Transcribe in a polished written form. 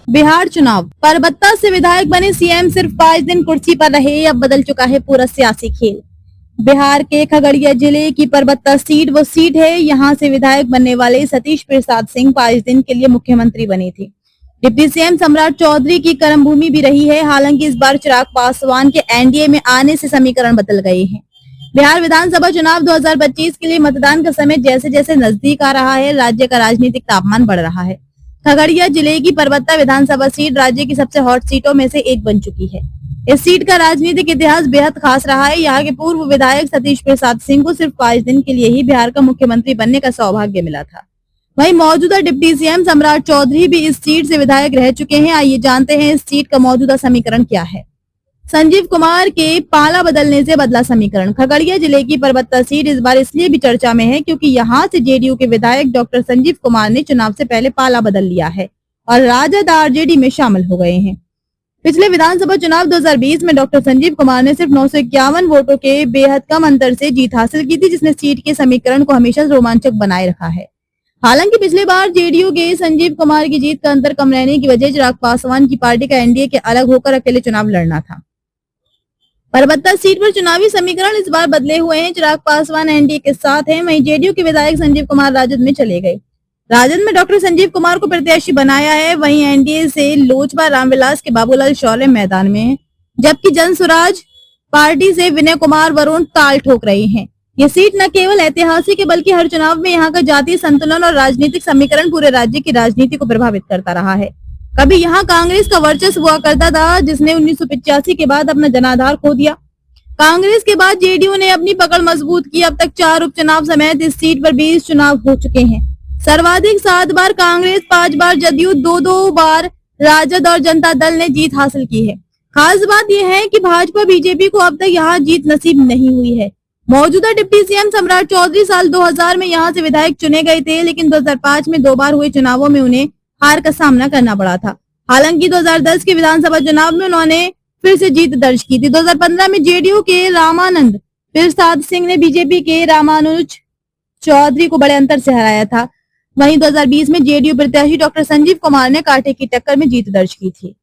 बिहार चुनाव, परबत्ता से विधायक बने सीएम सिर्फ 5 दिन कुर्सी पर रहे, अब बदल चुका है पूरा सियासी खेल। बिहार के खगड़िया जिले की परबत्ता सीट वो सीट है, यहाँ से विधायक बनने वाले सतीश प्रसाद सिंह 5 दिन के लिए मुख्यमंत्री बने थे। डिप्टी सीएम सम्राट चौधरी की कर्मभूमि भी रही है। हालांकि इस बार चिराग पासवान के एनडीए में आने से समीकरण बदल गए हैं। बिहार विधानसभा चुनाव 2025 के लिए मतदान का समय जैसे जैसे नजदीक आ रहा है, राज्य का राजनीतिक तापमान बढ़ रहा है। खगड़िया जिले की परबत्ता विधानसभा सीट राज्य की सबसे हॉट सीटों में से एक बन चुकी है। इस सीट का राजनीतिक इतिहास बेहद खास रहा है। यहाँ के पूर्व विधायक सतीश प्रसाद सिंह को सिर्फ 5 दिन के लिए ही बिहार का मुख्यमंत्री बनने का सौभाग्य मिला था। वहीं मौजूदा डिप्टी सीएम सम्राट चौधरी भी इस सीट से विधायक रह चुके हैं। आइए जानते हैं इस सीट का मौजूदा समीकरण क्या है। संजीव कुमार के पाला बदलने से बदला समीकरण। खगड़िया जिले की परबत्ता सीट इस बार इसलिए भी चर्चा में है क्योंकि यहाँ से जेडीयू के विधायक डॉक्टर संजीव कुमार ने चुनाव से पहले पाला बदल लिया है और राजद आरजेडी में शामिल हो गए हैं। पिछले विधानसभा चुनाव 2020 में डॉक्टर संजीव कुमार ने सिर्फ 951 वोटों के बेहद कम अंतर से जीत हासिल की थी, जिसने सीट के समीकरण को हमेशा रोमांचक बनाए रखा है। हालांकि पिछले बार जेडीयू के संजीव कुमार की जीत का अंतर कम रहने की वजह चिराग पासवान की पार्टी का एनडीए के अलग होकर अकेले चुनाव लड़ना था। परबत्ता सीट पर चुनावी समीकरण इस बार बदले हुए हैं। चिराग पासवान एनडीए के साथ हैं, वहीं जेडीयू के विधायक संजीव कुमार राजद में चले गए। राजद में डॉक्टर संजीव कुमार को प्रत्याशी बनाया है। वहीं एनडीए से लोजपा रामविलास के बाबूलाल शौर्य मैदान में है, जबकि जन स्वराज पार्टी से विनय कुमार वरुण ताल ठोक रहे हैं। ये सीट न केवल ऐतिहासिक है बल्कि हर चुनाव में यहाँ का जातीय संतुलन और राजनीतिक समीकरण पूरे राज्य की राजनीति को प्रभावित करता रहा है। कभी यहाँ कांग्रेस का वर्चस्व हुआ करता था, जिसने 1985 के बाद अपना जनाधार खो दिया। कांग्रेस के बाद जेडीयू ने अपनी पकड़ मजबूत की। अब तक 4 उपचुनाव समेत इस सीट पर 20 चुनाव हो चुके हैं। सर्वाधिक 7 बार कांग्रेस, 5 बार जदयू, 2 बार राजद और जनता दल ने जीत हासिल की है। खास बात यह है कि भाजपा बीजेपी को अब तक यहाँ जीत नसीब नहीं हुई है। मौजूदा डिप्टी सीएम सम्राट चौधरी साल 2000 में यहाँ से विधायक चुने गए थे, लेकिन 2005 में 2 बार हुए चुनावों में उन्हें हार का सामना करना पड़ा था। हालांकि 2010 के विधानसभा चुनाव में उन्होंने फिर से जीत दर्ज की थी। 2015 में जेडीयू के रामानंद प्रसाद सिंह ने बीजेपी के रामानुज चौधरी को बड़े अंतर से हराया था। वहीं 2020 में जेडीयू प्रत्याशी डॉक्टर संजीव कुमार ने कांटे की टक्कर में जीत दर्ज की थी।